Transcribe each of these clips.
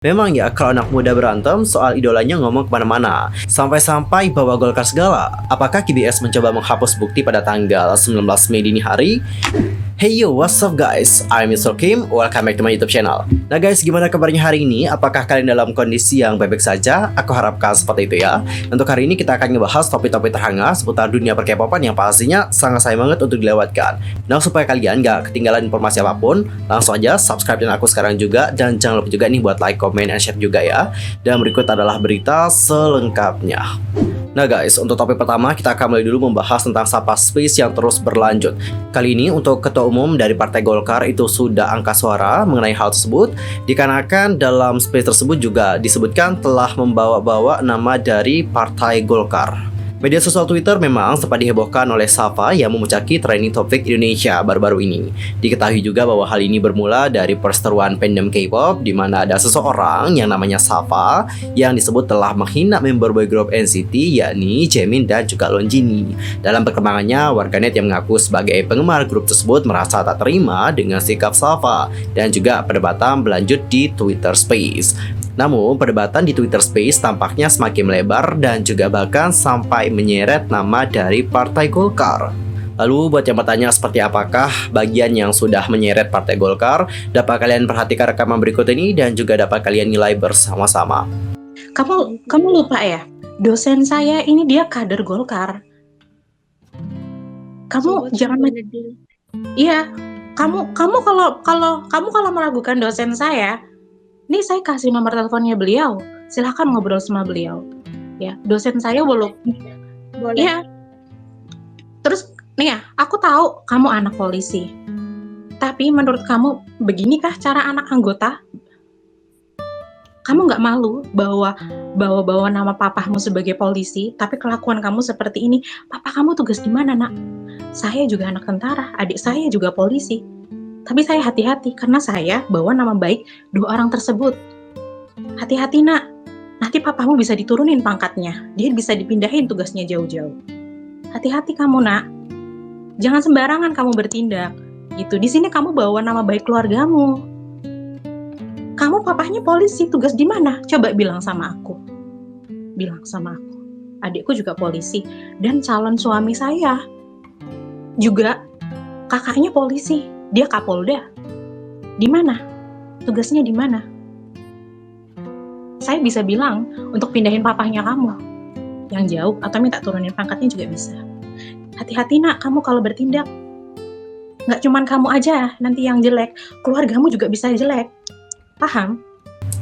Memang ya, kalau anak muda berantem, soal idolanya ngomong kemana-mana. Sampai-sampai bawa Golkar segala. Apakah KBS mencoba menghapus bukti pada tanggal 19 Mei dini hari? Hey yo, what's up guys? I'm Mr. Kim, welcome back to my YouTube channel. Nah guys, gimana kabarnya hari ini? Apakah kalian dalam kondisi yang baik-baik saja? Aku harapkan seperti itu ya. Untuk hari ini kita akan ngebahas topik-topik terhangat seputar dunia per-K-popan yang pastinya sangat sayang banget untuk dilewatkan. Nah, supaya kalian gak ketinggalan informasi apapun, langsung aja subscribe channel aku sekarang juga. Dan jangan lupa juga nih buat like, comment, and share juga ya. Dan berikut adalah berita selengkapnya. Nah guys, untuk topik pertama kita akan mulai dulu membahas tentang Sapa Space yang terus berlanjut. Kali ini untuk Ketua Umum dari Partai Golkar itu sudah angkat suara mengenai hal tersebut, dikarenakan dalam space tersebut juga disebutkan telah membawa-bawa nama dari Partai Golkar. Media sosial Twitter memang sempat dihebohkan oleh Safa yang memuncaki trending topik Indonesia baru-baru ini. Diketahui juga bahwa hal ini bermula dari perseteruan fandom K-pop di mana ada seseorang yang namanya Safa yang disebut telah menghina member boy group NCT yakni Jaemin dan juga Longjini. Dalam perkembangannya, warganet yang mengaku sebagai penggemar grup tersebut merasa tak terima dengan sikap Safa dan juga perdebatan berlanjut di Twitter Space. Namun, perdebatan di Twitter Space tampaknya semakin melebar dan juga bahkan sampai menyeret nama dari Partai Golkar. Lalu, buat yang bertanya seperti apakah bagian yang sudah menyeret Partai Golkar, dapat kalian perhatikan rekaman berikut ini dan juga dapat kalian nilai bersama-sama. Kamu lupa ya? Dosen saya ini dia kader Golkar. Kamu jangan Iya, kamu kalau meragukan dosen saya, nih saya kasih nomor teleponnya beliau. Silahkan ngobrol sama beliau. Ya, dosen saya boleh. Iya. Terus nih ya, aku tahu kamu anak polisi. Tapi menurut kamu beginikah cara anak anggota? Kamu nggak malu bawa nama papahmu sebagai polisi, tapi kelakuan kamu seperti ini. Papa kamu tugas di mana, nak? Saya juga anak tentara, adik saya juga polisi. Tapi saya hati-hati karena saya bawa nama baik dua orang tersebut. Hati-hati nak, nanti papamu bisa diturunin pangkatnya. Dia bisa dipindahin tugasnya jauh-jauh. Hati-hati kamu nak, jangan sembarangan kamu bertindak. Gitu. Di sini kamu bawa nama baik keluargamu. Kamu papahnya polisi, tugas di mana? Coba bilang sama aku. Bilang sama aku. Adikku juga polisi dan calon suami saya juga kakaknya polisi. Dia Kapolda. Di mana? Tugasnya di mana? Saya bisa bilang untuk pindahin papahnya kamu yang jauh atau minta turunin pangkatnya juga bisa. Hati-hati nak, kamu kalau bertindak. Nggak cuman kamu aja nanti yang jelek, keluargamu juga bisa jelek. Paham?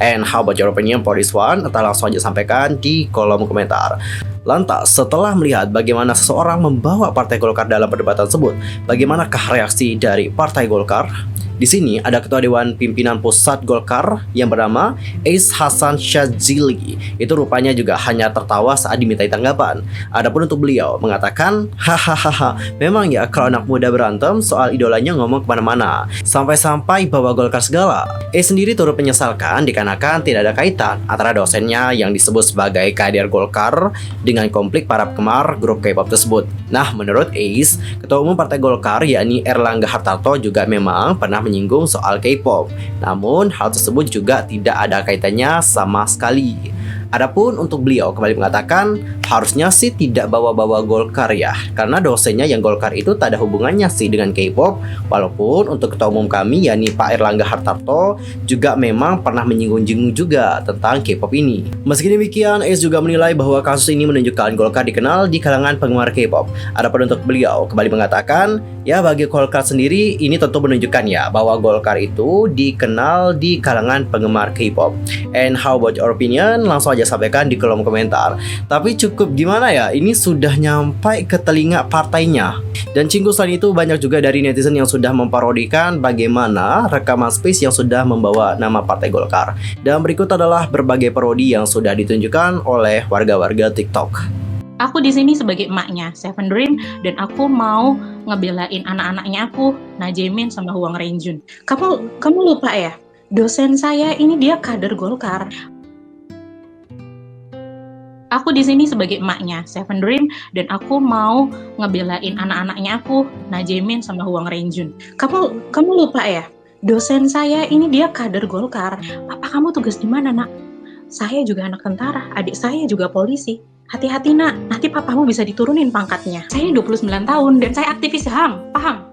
And how about your opinion for this one? Atau langsung aja sampaikan di kolom komentar. Lantas, setelah melihat bagaimana seseorang membawa Partai Golkar dalam perdebatan tersebut, bagaimanakah reaksi dari Partai Golkar? Di sini ada Ketua Dewan Pimpinan Pusat Golkar yang bernama Ais Hasan Syadzili. Itu rupanya juga hanya tertawa saat dimintai tanggapan. Adapun untuk beliau mengatakan, hahaha, memang ya kalau anak muda berantem soal idolanya ngomong kemana-mana. Sampai-sampai bawa Golkar segala. Ais sendiri turut menyesalkan dikarenakan tidak ada kaitan antara dosennya yang disebut sebagai kader Golkar dengan konflik para penggemar grup K-pop tersebut. Nah, menurut Ais, Ketua Umum Partai Golkar yakni Erlangga Hartarto juga memang pernah menyinggung soal K-pop. Namun, hal tersebut juga tidak ada kaitannya sama sekali. Adapun untuk beliau kembali mengatakan, harusnya sih tidak bawa-bawa Golkar ya, karena dosennya yang Golkar itu tak ada hubungannya sih dengan K-pop. Walaupun untuk Ketua Umum kami yakni Pak Erlangga Hartarto juga memang pernah menyinggung-jinggung juga tentang K-pop ini. Meski demikian, Ais juga menilai bahwa kasus ini menunjukkan Golkar dikenal di kalangan penggemar K-pop. Adapun untuk beliau kembali mengatakan, ya bagi Golkar sendiri ini tentu menunjukkan ya bahwa Golkar itu dikenal di kalangan penggemar K-pop. And how about your opinion? Langsung aja sampaikan di kolom komentar. Tapi cukup gimana ya, ini sudah nyampai ke telinga partainya. Dan cinggu selain itu banyak juga dari netizen yang sudah memparodikan bagaimana rekaman Space yang sudah membawa nama Partai Golkar. Dan berikut adalah berbagai parodi yang sudah ditunjukkan oleh warga-warga TikTok. Aku di sini sebagai emaknya Seven Dream dan aku mau ngebelain anak-anaknya aku, Najemin sama Huang Renjun. Kamu lupa ya? Dosen saya ini dia kader Golkar. Aku di sini sebagai emaknya Seven Dream dan aku mau ngebelain anak-anaknya aku, Najemin sama Huang Renjun. Kamu lupa ya? Dosen saya ini dia kader Golkar. Papa kamu tugas di mana, nak? Saya juga anak tentara, adik saya juga polisi. Hati-hati, nak, nanti papamu bisa diturunin pangkatnya. Saya 29 tahun dan saya aktivis HAM, paham?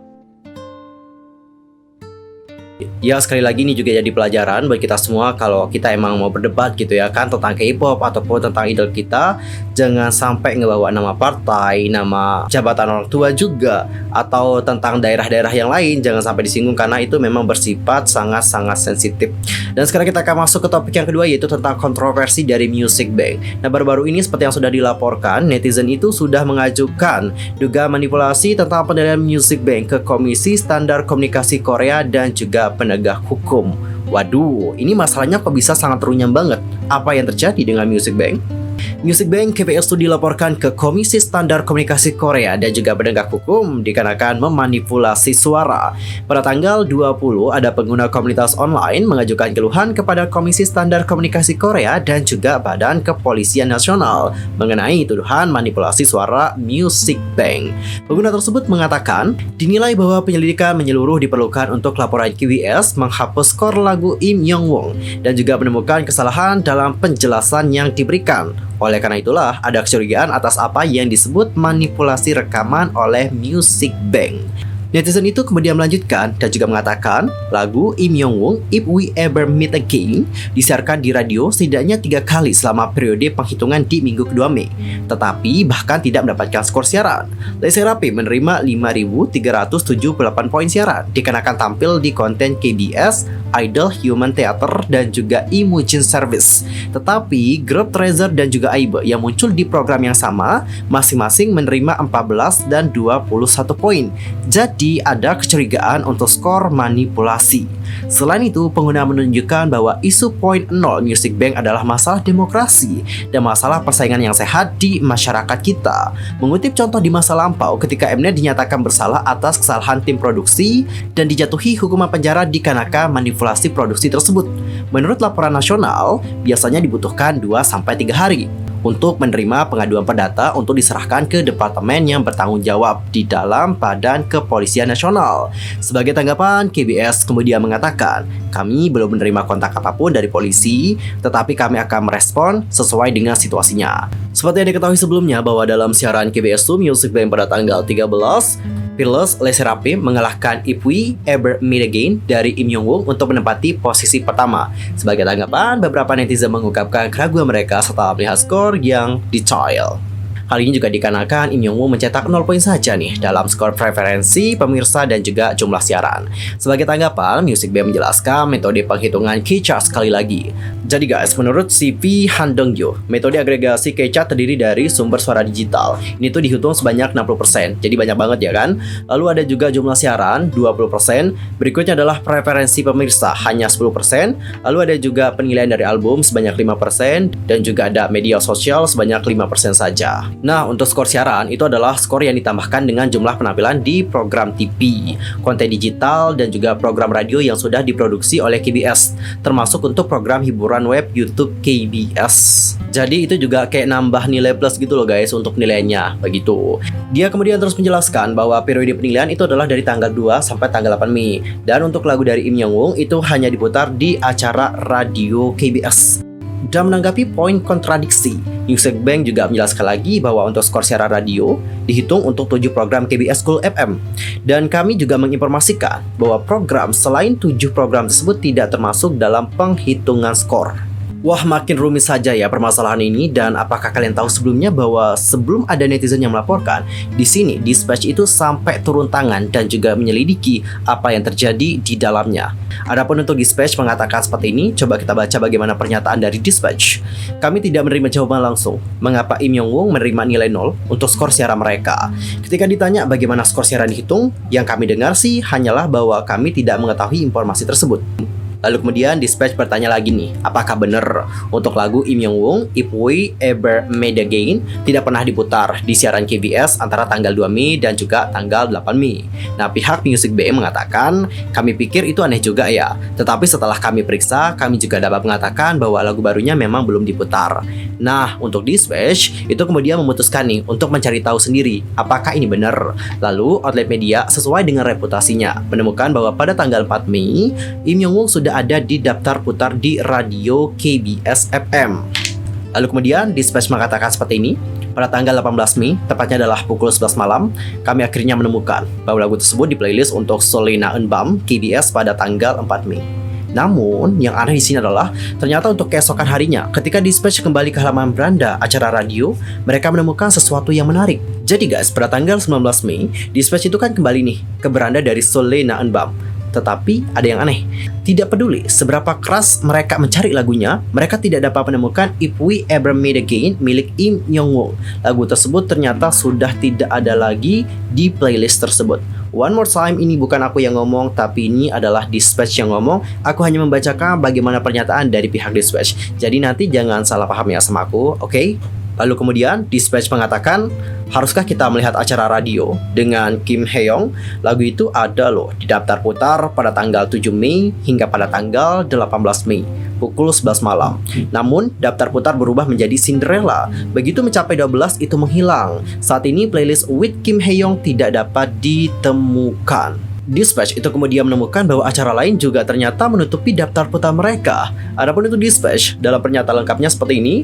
Ya sekali lagi ini juga jadi pelajaran buat kita semua kalau kita emang mau berdebat gitu ya kan tentang K-pop ataupun tentang idol kita, jangan sampai ngebawa nama partai, nama jabatan orang tua juga, atau tentang daerah-daerah yang lain, jangan sampai disinggung karena itu memang bersifat sangat-sangat sensitif. Dan sekarang kita akan masuk ke topik yang kedua, yaitu tentang kontroversi dari Music Bank. Nah, baru-baru ini seperti yang sudah dilaporkan, netizen itu sudah mengajukan dugaan manipulasi tentang penilaian Music Bank ke Komisi Standar Komunikasi Korea dan juga penegak hukum. Waduh, ini masalahnya kok bisa sangat runyam banget. Apa yang terjadi dengan Music Bank? Music Bank KBS itu dilaporkan ke Komisi Standar Komunikasi Korea dan juga penegak hukum dikarenakan memanipulasi suara. Pada tanggal 20, ada pengguna komunitas online mengajukan keluhan kepada Komisi Standar Komunikasi Korea dan juga Badan Kepolisian Nasional mengenai tuduhan manipulasi suara Music Bank. Pengguna tersebut mengatakan, dinilai bahwa penyelidikan menyeluruh diperlukan untuk laporan KBS menghapus skor lagu Im Young Won dan juga menemukan kesalahan dalam penjelasan yang diberikan. Oleh karena itulah, ada kecurigaan atas apa yang disebut manipulasi rekaman oleh Music Bank. Netizen itu kemudian melanjutkan dan juga mengatakan lagu Im Young Won If We Ever Meet Again disiarkan di radio setidaknya 3 kali selama periode penghitungan di minggu kedua Mei, tetapi bahkan tidak mendapatkan skor siaran. Les Serapi menerima 5.378 poin siaran dikarenakan tampil di konten KBS, Idol Human Theater, dan juga Imogen Service. Tetapi grup Treasure dan juga Aibe yang muncul di program yang sama masing-masing menerima 14 dan 21 poin. Jadi ada kecurigaan untuk skor manipulasi. Selain itu, pengguna menunjukkan bahwa isu poin 0 Music Bank adalah masalah demokrasi dan masalah persaingan yang sehat di masyarakat kita. Mengutip contoh di masa lampau ketika Mnet dinyatakan bersalah atas kesalahan tim produksi dan dijatuhi hukuman penjara dikarenakan manipulasi produksi tersebut. Menurut laporan nasional, biasanya dibutuhkan 2-3 hari untuk menerima pengaduan perdata untuk diserahkan ke departemen yang bertanggung jawab di dalam Badan Kepolisian Nasional. Sebagai tanggapan, KBS kemudian mengatakan, kami belum menerima kontak apapun dari polisi, tetapi kami akan merespon sesuai dengan situasinya. Seperti yang diketahui sebelumnya bahwa dalam siaran KBS 2 Music Bank pada tanggal 13, Fearless Les Serapi mengalahkan If We Ever Meet Again dari Im Young Won untuk menempati posisi pertama. Sebagai tanggapan, beberapa netizen mengungkapkan keraguan mereka setelah melihat skor yang detail. Hal ini juga dikarenakan Im Young Won mencetak 0 poin saja nih dalam skor preferensi pemirsa dan juga jumlah siaran. Sebagai tanggapan, Music Bank menjelaskan metode penghitungan K-chart sekali lagi. Jadi guys, menurut CV Han Dong-gyu, metode agregasi K-chart terdiri dari sumber suara digital. Ini tuh dihitung sebanyak 60%, jadi banyak banget ya kan? Lalu ada juga jumlah siaran 20%, berikutnya adalah preferensi pemirsa hanya 10%, lalu ada juga penilaian dari album sebanyak 5%, dan juga ada media sosial sebanyak 5% saja. Nah, untuk skor siaran itu adalah skor yang ditambahkan dengan jumlah penampilan di program TV, konten digital, dan juga program radio yang sudah diproduksi oleh KBS, termasuk untuk program hiburan web YouTube KBS. Jadi itu juga kayak nambah nilai plus gitu loh guys untuk nilainya, begitu. Dia kemudian terus menjelaskan bahwa periode penilaian itu adalah dari tanggal 2 sampai tanggal 8 Mei. Dan untuk lagu dari Im Young Won itu hanya diputar di acara radio KBS. Dan menanggapi poin kontradiksi, Music Bank juga menjelaskan lagi bahwa untuk skor siaran radio dihitung untuk 7 program KBS Cool FM. Dan kami juga menginformasikan bahwa program selain 7 program tersebut tidak termasuk dalam penghitungan skor. Wah, makin rumit saja ya permasalahan ini. Dan apakah kalian tahu sebelumnya bahwa sebelum ada netizen yang melaporkan, di sini Dispatch itu sampai turun tangan dan juga menyelidiki apa yang terjadi di dalamnya. Adapun untuk Dispatch mengatakan seperti ini, coba kita baca bagaimana pernyataan dari Dispatch. Kami tidak menerima jawaban langsung mengapa Im Young Won menerima nilai 0 untuk skor siaran mereka. Ketika ditanya bagaimana skor siaran dihitung, yang kami dengar sih hanyalah bahwa kami tidak mengetahui informasi tersebut. Lalu kemudian Dispatch bertanya lagi nih, apakah benar untuk lagu Im Young Woong If We Ever Meet Again tidak pernah diputar di siaran KBS antara tanggal 2 Mei dan juga tanggal 8 Mei. Nah, pihak Music BM mengatakan, kami pikir itu aneh juga ya. Tetapi setelah kami periksa, kami juga dapat mengatakan bahwa lagu barunya memang belum diputar. Nah, untuk Dispatch itu kemudian memutuskan nih untuk mencari tahu sendiri apakah ini benar. Lalu outlet media sesuai dengan reputasinya menemukan bahwa pada tanggal 4 Mei, Im Young Woong sudah ada di daftar putar di radio KBS FM. Lalu kemudian Dispatch mengatakan seperti ini, pada tanggal 18 Mei, tepatnya adalah pukul 11 malam, kami akhirnya menemukan bahwa lagu tersebut di playlist untuk Solena Eunbam KBS pada tanggal 4 Mei. Namun, yang aneh di sini adalah ternyata untuk keesokan harinya, ketika Dispatch kembali ke halaman beranda acara radio, mereka menemukan sesuatu yang menarik. Jadi guys, pada tanggal 19 Mei, Dispatch itu kan kembali nih ke beranda dari Solena Eunbam. Tetapi ada yang aneh, tidak peduli seberapa keras mereka mencari lagunya, mereka tidak dapat menemukan If We Ever Meet Again milik Im Young Woong. Lagu tersebut ternyata sudah tidak ada lagi di playlist tersebut. One more time, ini bukan aku yang ngomong, tapi ini adalah Dispatch yang ngomong. Aku hanya membacakan bagaimana pernyataan dari pihak Dispatch. Jadi nanti jangan salah paham ya sama aku, oke? Lalu kemudian Dispatch mengatakan, haruskah kita melihat acara radio dengan Kim Hae-young? Lagu itu ada loh di daftar putar pada tanggal 7 Mei hingga pada tanggal 18 Mei pukul 11 malam. Namun daftar putar berubah menjadi Cinderella. Begitu mencapai 12 itu menghilang. Saat ini playlist with Kim Hae-young tidak dapat ditemukan. Dispatch itu kemudian menemukan bahwa acara lain juga ternyata menutupi daftar putar mereka. Adapun itu Dispatch dalam pernyataan lengkapnya seperti ini,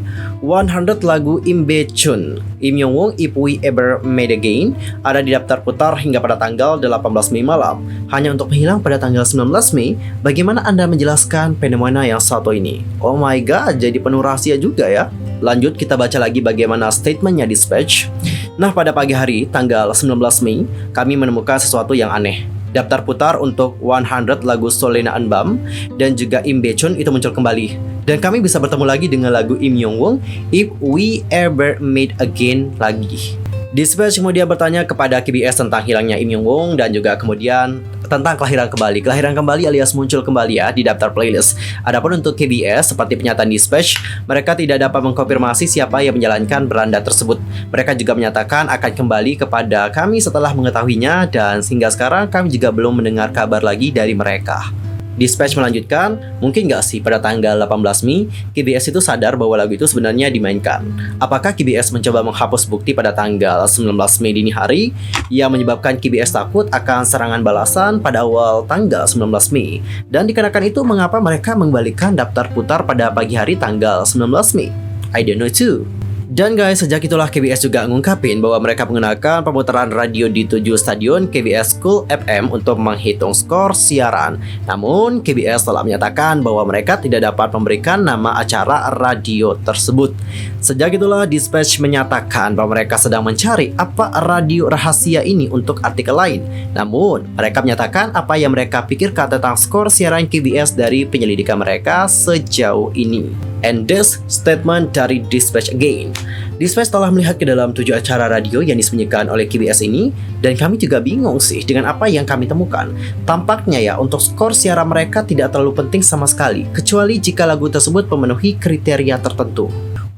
100 lagu Im Bae-chun, Im Young Woong If We Ever Meet Again ada di daftar putar hingga pada tanggal 18 Mei malam. Hanya untuk menghilang pada tanggal 19 Mei, bagaimana Anda menjelaskan fenomena yang satu ini? Oh my god, jadi penuh rahasia juga ya. Lanjut kita baca lagi bagaimana statementnya Dispatch. Nah, pada pagi hari tanggal 19 Mei, kami menemukan sesuatu yang aneh. Daftar putar untuk 100 lagu Solena Eunbam dan juga Im Bae-chun itu muncul kembali. Dan kami bisa bertemu lagi dengan lagu Im Young Woong If We Ever Meet Again lagi. Dispatch kemudian bertanya kepada KBS tentang hilangnya Im Young Woong dan juga kemudian tentang kelahiran kembali. Kelahiran kembali alias muncul kembali ya di daftar playlist. Adapun untuk KBS, seperti pernyataan Dispatch, mereka tidak dapat mengkonfirmasi siapa yang menjalankan beranda tersebut. Mereka juga menyatakan akan kembali kepada kami setelah mengetahuinya dan hingga sekarang kami juga belum mendengar kabar lagi dari mereka. Dispatch melanjutkan, mungkin nggak sih pada tanggal 18 Mei, KBS itu sadar bahwa lagu itu sebenarnya dimainkan. Apakah KBS mencoba menghapus bukti pada tanggal 19 Mei dini hari yang menyebabkan KBS takut akan serangan balasan pada awal tanggal 19 Mei? Dan dikarenakan itu, mengapa mereka mengembalikan daftar putar pada pagi hari tanggal 19 Mei? I don't know too. Dan guys, sejak itulah KBS juga ngungkapin bahwa mereka menggunakan pemutaran radio di 7 stadion KBS Cool FM untuk menghitung skor siaran. Namun, KBS telah menyatakan bahwa mereka tidak dapat memberikan nama acara radio tersebut. Sejak itulah Dispatch menyatakan bahwa mereka sedang mencari apa radio rahasia ini untuk artikel lain. Namun, mereka menyatakan apa yang mereka pikirkan tentang skor siaran KBS dari penyelidikan mereka sejauh ini. And this statement dari Dispatch again. Dispatch telah melihat ke dalam 7 acara radio yang disembunyikan oleh KBS ini, dan kami juga bingung sih dengan apa yang kami temukan. Tampaknya ya, untuk skor siaran mereka tidak terlalu penting sama sekali, kecuali jika lagu tersebut memenuhi kriteria tertentu.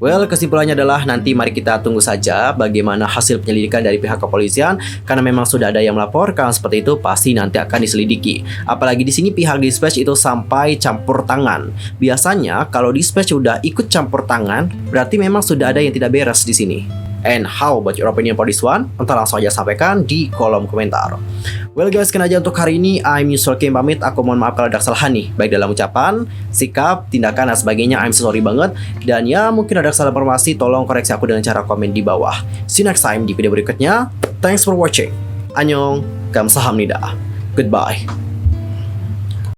Well, kesimpulannya adalah nanti mari kita tunggu saja bagaimana hasil penyelidikan dari pihak kepolisian, karena memang sudah ada yang melaporkan seperti itu, pasti nanti akan diselidiki. Apalagi di sini pihak Dispatch itu sampai campur tangan. Biasanya kalau Dispatch sudah ikut campur tangan, berarti memang sudah ada yang tidak beres di sini. And how about your opinion for this one? Entah langsung aja sampaikan di kolom komentar. Well guys, sekian aja untuk hari ini. I'm Yusuf Kim pamit. Aku mohon maaf kalau ada kesalahan nih, baik dalam ucapan, sikap, tindakan, dan sebagainya. I'm so sorry banget. Dan ya, mungkin ada kesalahan informasi, tolong koreksi aku dengan cara komen di bawah. See you next time di video berikutnya. Thanks for watching. Annyeong, kamsahamnida. Goodbye.